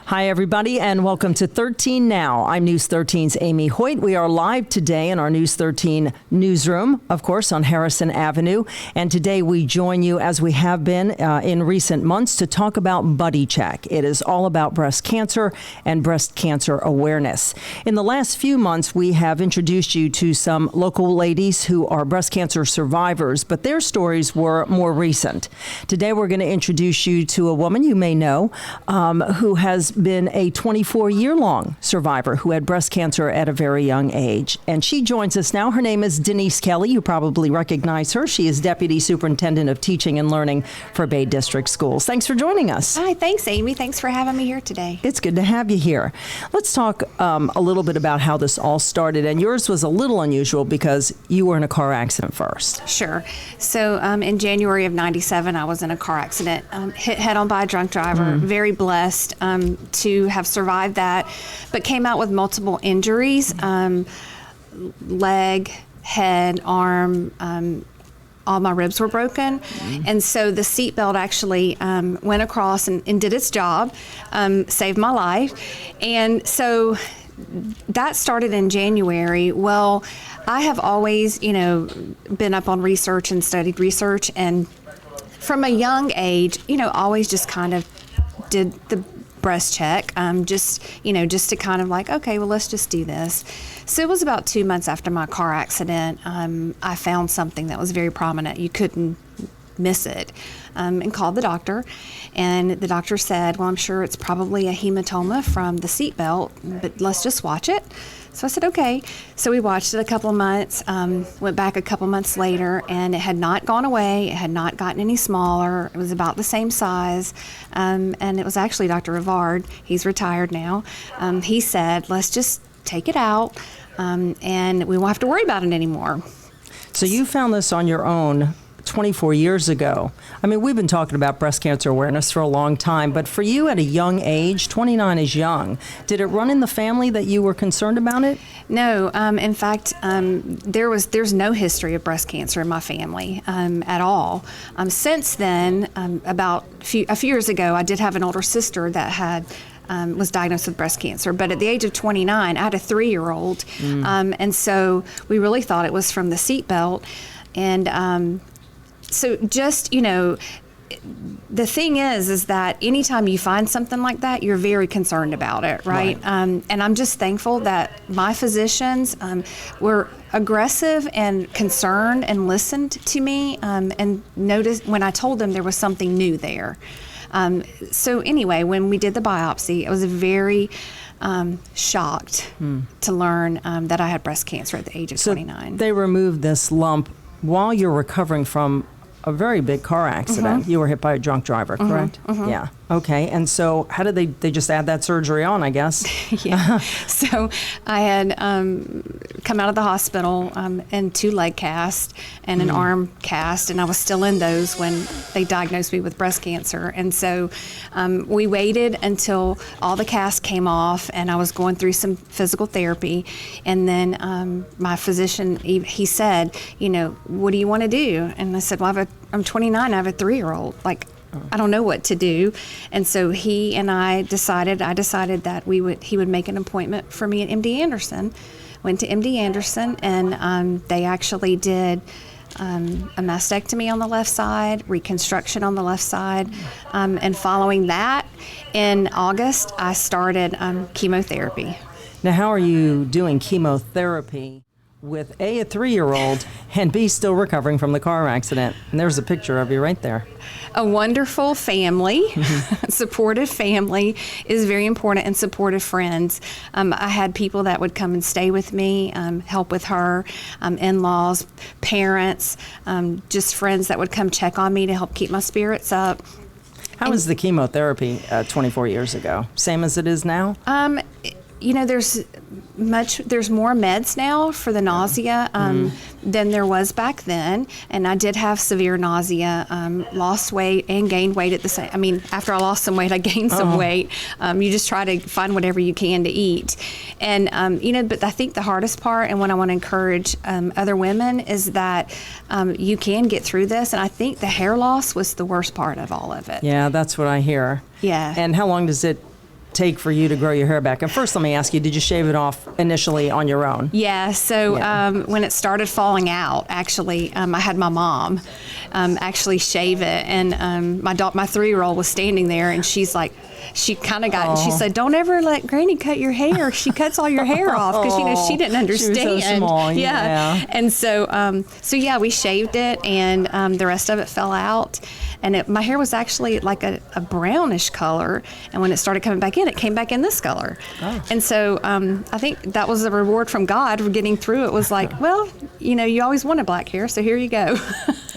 Hi, everybody, and welcome to 13 Now. I'm News 13's Amy Hoyt. We are live today in our News 13 newsroom, of course, on Harrison Avenue. And today we join you, as we have been in recent months, to talk about Buddy Check. It is all about breast cancer and breast cancer awareness. In the last few months, we have introduced you to some local ladies who are breast cancer survivors, but their stories were more recent. Today, we're going to introduce you to a woman you may know who has been a 24-year-long survivor who had breast cancer at a very young age. And she joins us now. Her name is Denise Kelley. You probably recognize her. She is Deputy Superintendent of Teaching and Learning for Bay District Schools. Thanks for joining us. Hi, thanks, Amy. Thanks for having me here today. It's good to have you here. Let's talk a little bit about how this all started. And yours was a little unusual because you were in a car accident first. Sure. So in January of '97, I was in a car accident, hit head-on by a drunk driver. Very blessed to have survived that, but came out with multiple injuries, leg, head, arm, all my ribs were broken. And so the seatbelt actually went across and did its job, saved my life. And so that started in January. Well, I have always, been up on research and studied research, and from a young age, always just kind of did the breast check, just to kind of like, okay, well, let's just do this. So it was about 2 months after my car accident, I found something that was very prominent. You couldn't miss it, and called the doctor. And the doctor said, well, I'm sure it's probably a hematoma from the seatbelt, but let's just watch it. So I said, okay. So we watched it a couple of months, went back a couple months later, and it had not gone away. It had not gotten any smaller. It was about the same size. And it was actually Dr. Rivard. He's retired now. He said, let's just take it out, and we won't have to worry about it anymore. So you found this on your own 24 years ago. I mean, we've been talking about breast cancer awareness for a long time, but for you at a young age, 29 is young. Did it run in the family that you were concerned about it? No. In fact, there's no history of breast cancer in my family at all. Since then, about a few years ago, I did have an older sister that was diagnosed with breast cancer. But at the age of 29, I had a 3-year-old. And so we really thought it was from the seatbelt. And so just, the thing is that anytime you find something like that, you're very concerned about it, right? And I'm just thankful that my physicians were aggressive and concerned and listened to me and noticed when I told them there was something new there. So anyway, when we did the biopsy, I was very shocked to learn that I had breast cancer at the age of 29. They removed this lump while you're recovering from a very big car accident. You were hit by a drunk driver, correct? Yeah. Okay. And so how did they just add that surgery on, I guess? Yeah. So I had come out of the hospital and 2 leg casts and an arm cast, and I was still in those when they diagnosed me with breast cancer. And so we waited until all the casts came off, and I was going through some physical therapy. And then my physician, he said, what do you want to do? And I said, well, I'm 29, I have a 3-year-old. Like, I don't know what to do. And so he and I decided that he would make an appointment for me at MD Anderson. Went to MD Anderson, and they actually did a mastectomy on the left side, reconstruction on the left side. And following that, in August, I started chemotherapy. Now, how are you doing chemotherapy with A, a 3-year-old, and B, still recovering from the car accident? And there's a picture of you right there. A wonderful family, supportive family is very important, and supportive friends. I had people that would come and stay with me, help with her, in-laws, parents, just friends that would come check on me to help keep my spirits up. How was the chemotherapy 24 years ago? Same as it is now? There's more meds now for the nausea than there was back then, and I did have severe nausea, lost weight and gained weight at the same. I mean, after I lost some weight, I gained some weight. You just try to find whatever you can to eat, and but I think the hardest part, and what I want to encourage other women, is that you can get through this, and I think the hair loss was the worst part of all of it. Yeah, that's what I hear. Yeah. And how long does it take for you to grow your hair back? And first, let me ask you, did you shave it off initially on your own? Yeah, so when it started falling out, actually, I had my mom actually shave it, and my 3-year-old was standing there, and she's like, she kind of got, she said, don't ever let Granny cut your hair. She cuts all your hair off, because, she didn't understand. She was so small, yeah. And so, we shaved it, and the rest of it fell out. And my hair was actually like a brownish color, and when it started coming back in, it came back in this color. Oh. And so I think that was a reward from God for getting through. It was like, well, you always wanted black hair, so here you go.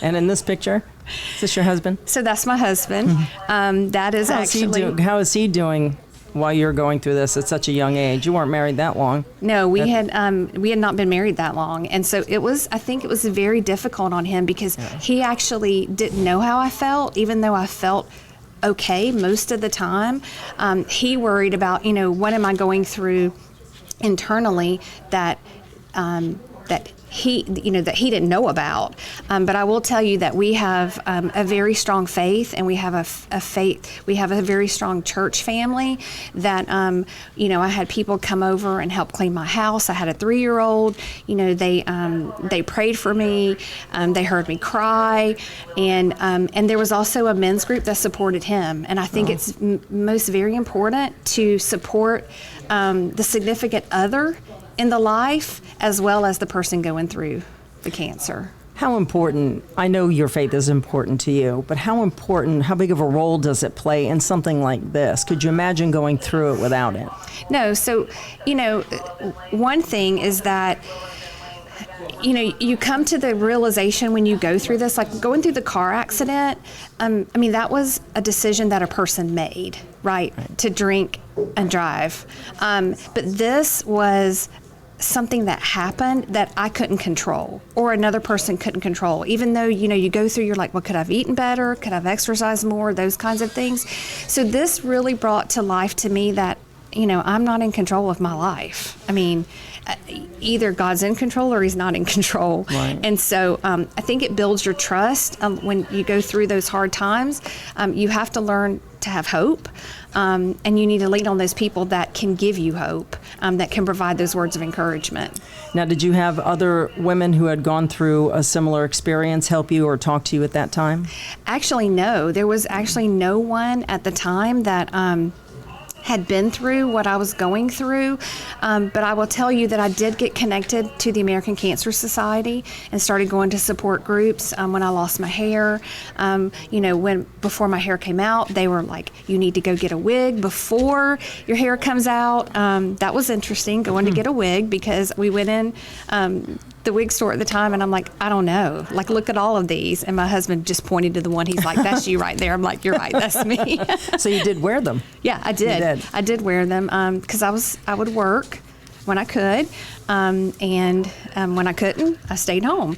And in this picture, is this your husband? So that's my husband. That is how is he doing while you're going through this at such a young age? You weren't married that long. No, we had not been married that long, and so I think it was very difficult on him, because he actually didn't know how I felt, even though I felt okay most of the time. He worried about, what am I going through internally that he didn't know about. But I will tell you that we have a very strong faith, and we have we have a very strong church family that, I had people come over and help clean my house. I had a 3-year-old, they prayed for me. They heard me cry. And there was also a men's group that supported him. And I think it's most very important to support the significant other in the life, as well as the person going through the cancer. How important, I know your faith is important to you, but how big of a role does it play in something like this? Could you imagine going through it without it? No, so, one thing is that, you come to the realization when you go through this, like going through the car accident, that was a decision that a person made, right? To drink and drive. But this was something that happened that I couldn't control, or another person couldn't control. Even though, you go through, you're like, well, could I have eaten better? Could I have exercised more? Those kinds of things. So this really brought to life to me that, I'm not in control of my life. Either God's in control or he's not in control. Right. And so I think it builds your trust when you go through those hard times. You have to learn to have hope, and you need to lean on those people that can give you hope, that can provide those words of encouragement. Now, did you have other women who had gone through a similar experience help you or talk to you at that time? Actually, no. There was actually no one at the time that had been through what I was going through. But I will tell you that I did get connected to the American Cancer Society and started going to support groups when I lost my hair. Before my hair came out, they were like, you need to go get a wig before your hair comes out. That was interesting, going to get a wig, because we went in the wig store at the time, and I'm like, I don't know. Like, look at all of these. And my husband just pointed to the one. He's like, that's you right there. I'm like, you're right. That's me. So you did wear them? Yeah, I did. You did. I did wear them because I would work when I could, and when I couldn't, I stayed home.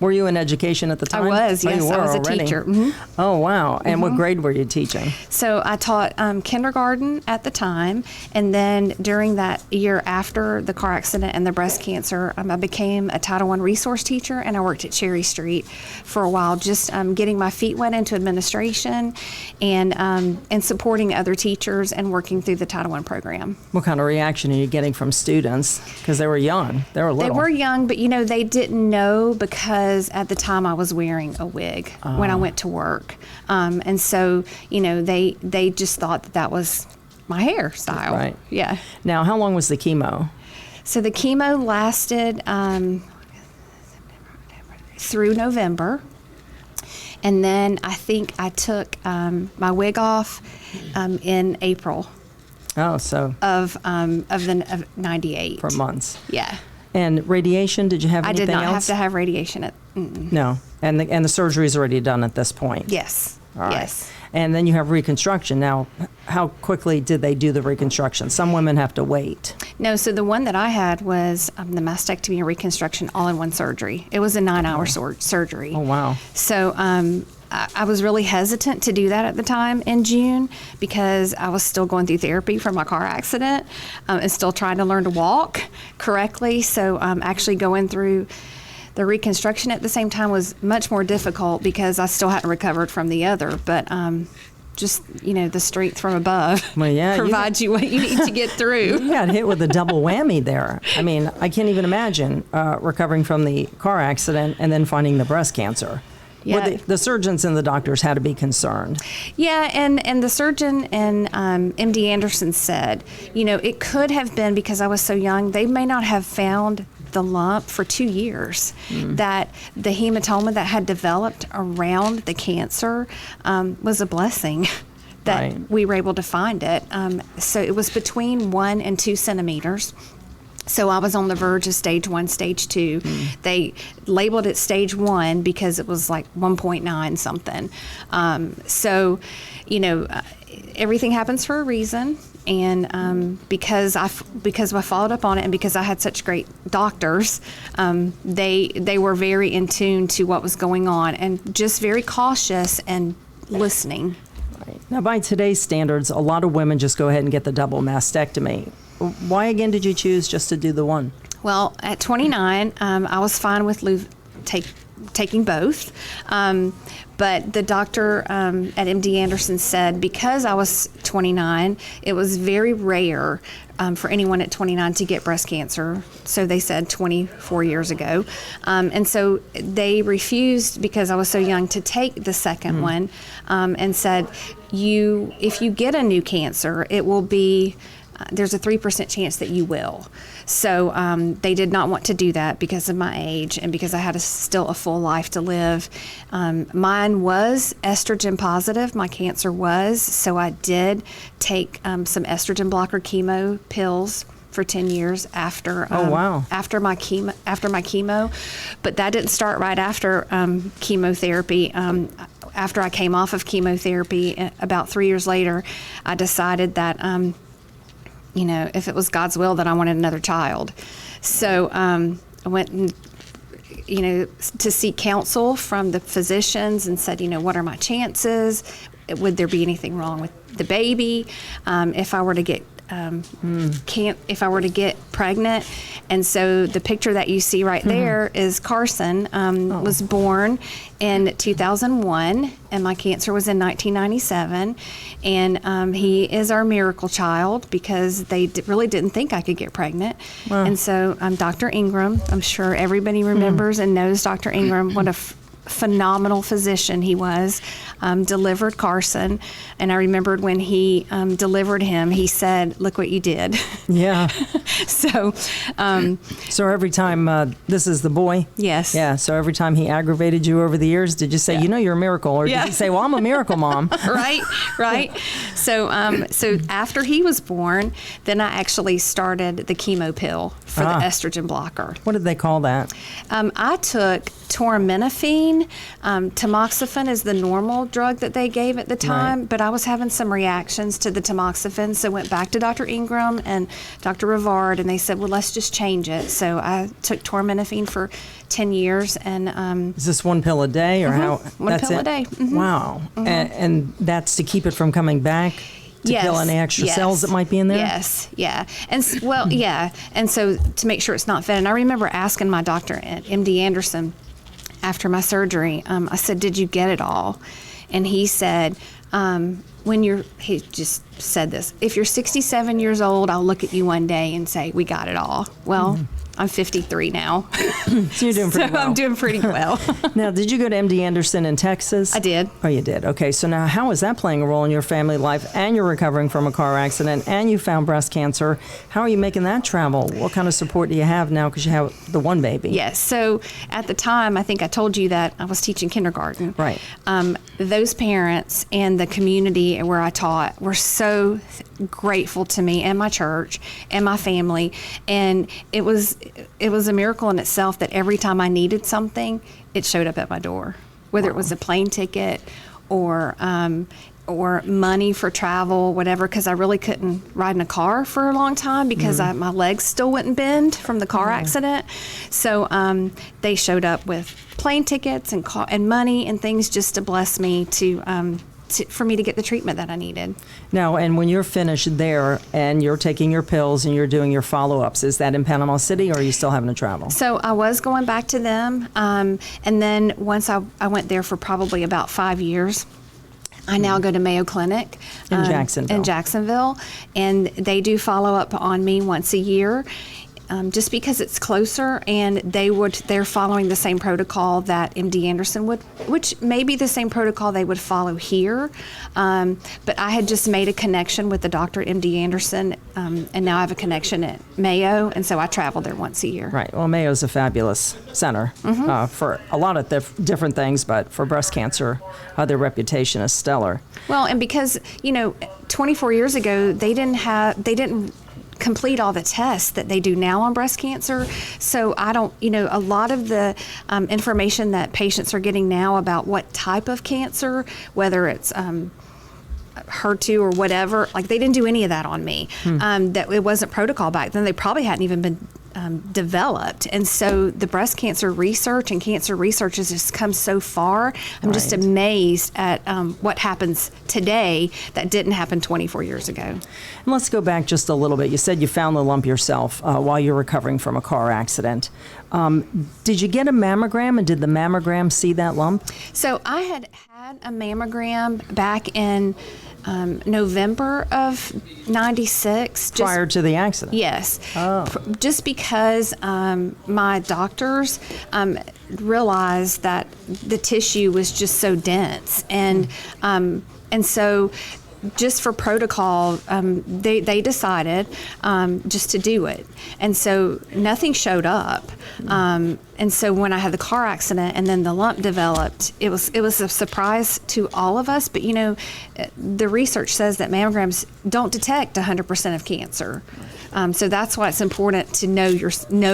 Were you in education at the time? I was, yes. You were I was already. A teacher. Mm-hmm. Oh, wow. And what grade were you teaching? So I taught kindergarten at the time, and then during that year after the car accident and the breast cancer, I became a Title I resource teacher, and I worked at Cherry Street for a while, just getting my feet wet into administration and supporting other teachers and working through the Title I program. What kind of reaction are you getting from students? Because they were young. They were little. They were young, but, they didn't know, because at the time I was wearing a wig when I went to work. And so, they just thought that was my hairstyle. Right. Yeah. Now, how long was the chemo? So the chemo lasted through November. And then I think I took my wig off in April. Oh, so of 98. For months. Yeah. And radiation, did you have anything else? I did not have to have radiation. No. And the surgery is already done at this point? Yes. All right. Yes. And then you have reconstruction. Now, how quickly did they do the reconstruction? Some women have to wait. No, so the one that I had was the mastectomy and reconstruction all in one surgery. It was a 9-hour surgery. Oh, wow. So I was really hesitant to do that at the time in June, because I was still going through therapy from my car accident and still trying to learn to walk correctly. So actually going through the reconstruction at the same time was much more difficult, because I still hadn't recovered from the other. But just, the strength from above Well, yeah, provides you what you need to get through. You got hit with a double whammy there. I mean, I can't even imagine recovering from the car accident and then finding the breast cancer. Yeah. Well, the surgeons and the doctors had to be concerned. Yeah, and the surgeon and MD Anderson said, it could have been because I was so young, they may not have found the lump for 2 years, that the hematoma that had developed around the cancer was a blessing that we were able to find it. So it was between 1 and 2 centimeters. So I was on the verge of stage 1, stage 2. They labeled it stage 1 because it was like 1.9 something. Everything happens for a reason. And because I followed up on it, and because I had such great doctors, they were very in tune to what was going on and just very cautious and listening. Right. Now, by today's standards, a lot of women just go ahead and get the double mastectomy. Why again did you choose just to do the one? Well, at 29, I was fine with taking both. But the doctor at MD Anderson said because I was 29, it was very rare for anyone at 29 to get breast cancer. So they said 24 years ago. And so they refused, because I was so young, to take the second one, and said, if you get a new cancer, it will be there's a 3% chance that you will. So they did not want to do that because of my age and because I had still a full life to live. Mine was estrogen positive. My cancer was. So I did take some estrogen blocker chemo pills for 10 years after after my chemo. But that didn't start right after chemotherapy. After I came off of chemotherapy, about 3 years later, I decided that if it was God's will, that I wanted another child. So I went and, to seek counsel from the physicians and said, what are my chances? Would there be anything wrong with the baby? If I were to get if I were to get pregnant. And so the picture that you see right there is Carson was born in 2001, and my cancer was in 1997. And he is our miracle child because they really didn't think I could get pregnant. Wow. And so Dr. Ingram, I'm sure everybody remembers and knows Dr. Ingram, what a phenomenal physician he was, delivered Carson. And I remembered when he delivered him, he said, "Look what you did." Yeah. So every time, this is the boy? Yes. Yeah. So every time he aggravated you over the years, did you say, you're a miracle? Or did you say, well, I'm a miracle mom? Right. So after he was born, then I actually started the chemo pill for the estrogen blocker. What did they call that? I took tormenafine. Tamoxifen is the normal drug that they gave at the time, but I was having some reactions to the tamoxifen, so went back to Dr. Ingram and Dr. Rivard, and they said, well, let's just change it. So I took tormenafine for 10 years. And is this one pill a day, or how? One pill a day. Mm-hmm. Wow. Mm-hmm. And that's to keep it from coming back? To kill any extra cells that might be in there? Yes, yeah. And and so to make sure it's not fed. And I remember asking my doctor at MD Anderson after my surgery, I said, did you get it all? And he said, he just said this, if you're 67 years old, I'll look at you one day and say, we got it all. Well, I'm 53 now. So you're doing pretty well. I'm doing pretty well. Now, did you go to MD Anderson in Texas? I did. Oh, you did. Okay. So now how is that playing a role in your family life, and you're recovering from a car accident, and you found breast cancer? How are you making that travel? What kind of support do you have now because you have the one baby? Yes. So at the time, I think I told you that I was teaching kindergarten. Right. Those parents and the community where I taught were so grateful to me and my church and my family. And it was a miracle in itself that every time I needed something, it showed up at my door, whether it was a plane ticket or money for travel, whatever, because I really couldn't ride in a car for a long time because my legs still wouldn't bend from the car accident. So they showed up with plane tickets and money and things just to bless me for me to get the treatment that I needed. Now, and when you're finished there and you're taking your pills and you're doing your follow-ups, is that in Panama City, or are you still having to travel? So I was going back to them, and then once I went there for probably about 5 years. I now go to Mayo Clinic In Jacksonville. in Jacksonville, and they do follow up on me once a year. Just because it's closer, and they're following the same protocol that MD Anderson would, which may be the same protocol they would follow here. But I had just made a connection with the doctor at MD Anderson, and now I have a connection at Mayo, and so I travel there once a year. Right. Well, Mayo's a fabulous center for a lot of different things, but for breast cancer, their reputation is stellar. Well, and because 24 years ago they didn't complete all the tests that they do now on breast cancer. So I don't, a lot of the information that patients are getting now about what type of cancer, whether it's HER2 or whatever, like they didn't do any of that on me. That it wasn't protocol back then. They probably hadn't even been developed. And so the breast cancer research and cancer research has just come so far. I'm just amazed at what happens today that didn't happen 24 years ago. And let's go back just a little bit. You said you found the lump yourself while you're recovering from a car accident. Did you get a mammogram, and did the mammogram see that lump? So I had a mammogram back in November of '96. Prior to the accident? Yes. Oh. Just because my doctors realized that the tissue was just so dense, and so just for protocol, they decided just to do it. And so nothing showed up. And so when I had the car accident and then the lump developed, it was a surprise to all of us. But, the research says that mammograms don't detect 100% of cancer. So that's why it's important to know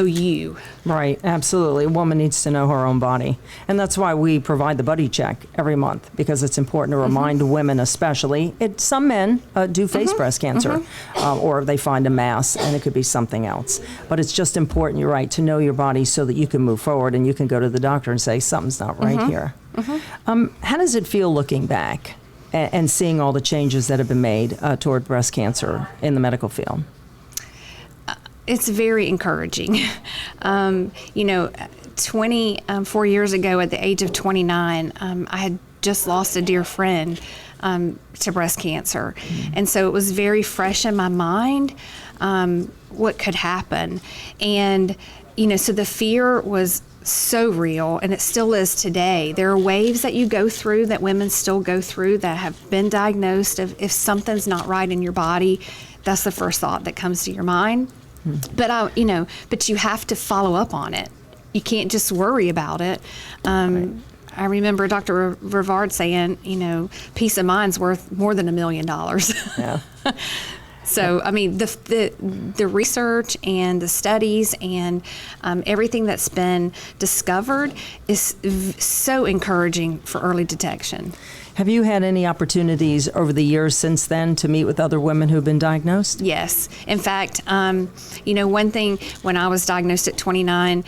you. Right, absolutely. A woman needs to know her own body. And that's why we provide the buddy check every month, because it's important to remind women especially. Some men do face breast cancer, or they find a mass, and it could be something else. But it's just important, you're right, to know your body so that you can move forward and you can go to the doctor and say, something's not right here. How does it feel looking back and seeing all the changes that have been made toward breast cancer in the medical field? It's very encouraging. 24 years ago at the age of 29, I had just lost a dear friend to breast cancer. And so it was very fresh in my mind what could happen. And, so the fear was so real, and it still is today. There are waves that you go through, that women still go through, that have been diagnosed of if something's not right in your body, that's the first thought that comes to your mind. But but you have to follow up on it. You can't just worry about it. I remember Dr. Rivard saying, peace of mind's worth more than $1 million. Yeah. So, the research and the studies and everything that's been discovered is so encouraging for early detection. Have you had any opportunities over the years since then to meet with other women who've been diagnosed? Yes. In fact, one thing when I was diagnosed at 29,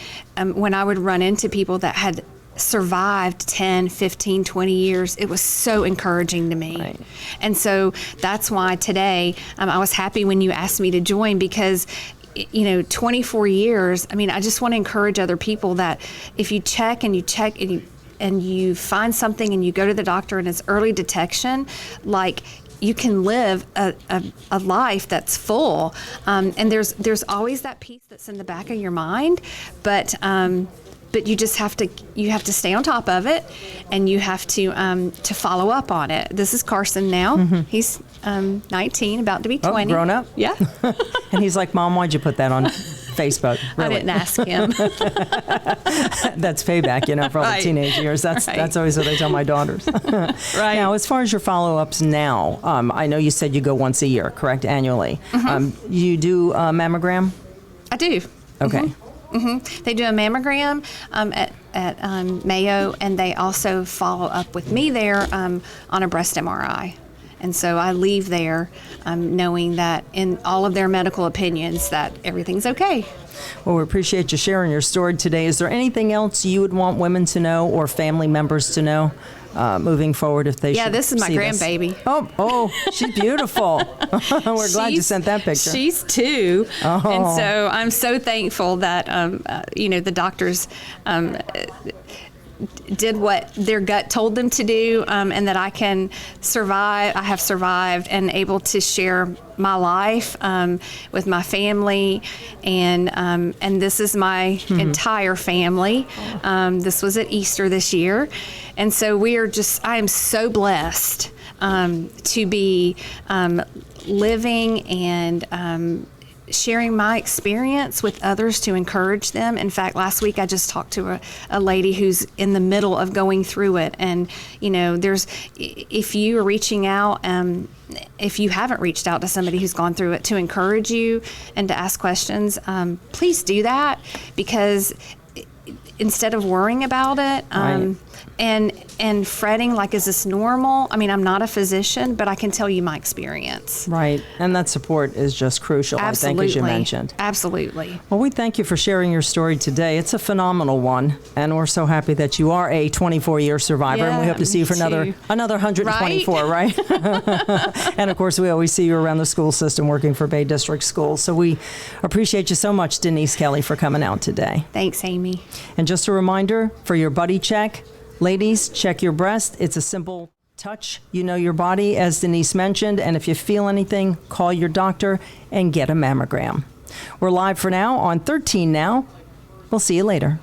when I would run into people that had survived 10, 15, 20 years, it was so encouraging to me. Right. And so that's why today I was happy when you asked me to join, because 24 years, I just want to encourage other people that if you check and you find something and you go to the doctor and it's early detection, like you can live a life that's full. And there's always that piece that's in the back of your mind, but you just have to stay on top of it, and you have to follow up on it. This is Carson now. He's 19, about to be 20. Oh, grown up? Yeah. And he's like, Mom, why'd you put that on Facebook? Really? I didn't ask him. That's payback, for all the teenage years. That's always what I tell my daughters. Right. Now, as far as your follow-ups now, I know you said you go once a year, correct? Annually. You do a mammogram? I do. Okay. They do a mammogram at Mayo, and they also follow up with me there on a breast MRI. And so I leave there knowing that in all of their medical opinions that everything's okay. Well, we appreciate you sharing your story today. Is there anything else you would want women to know or family members to know moving forward if they should? Yeah, this is my grandbaby. Oh, she's beautiful. We're glad you sent that picture. She's 2, Oh. and so I'm so thankful that the doctors did what their gut told them to do, and that I can survive. I have survived and able to share my life with my family, and this is my entire family. This was at Easter this year, and so I am so blessed to be living and sharing my experience with others to encourage them. In fact, last week I just talked to a lady who's in the middle of going through it. And, if you are reaching out, if you haven't reached out to somebody who's gone through it to encourage you and to ask questions, please do that, because instead of worrying about it, Right. and fretting like, is this normal? I mean, I'm not a physician, but I can tell you my experience. Right. And that support is just crucial, Absolutely. I think, as you mentioned. Absolutely. Well, we thank you for sharing your story today. It's a phenomenal one, and we're so happy that you are a 24-year survivor, and we Yeah, hope to see you for me another too. 124, right? And, of course, we always see you around the school system working for Bay District Schools. So we appreciate you so much, Denise Kelley, for coming out today. Thanks, Amy. And just a reminder for your buddy check, ladies, check your breast. It's a simple touch. You know your body, as Denise mentioned, and if you feel anything, call your doctor and get a mammogram. We're live for now on 13 Now. We'll see you later.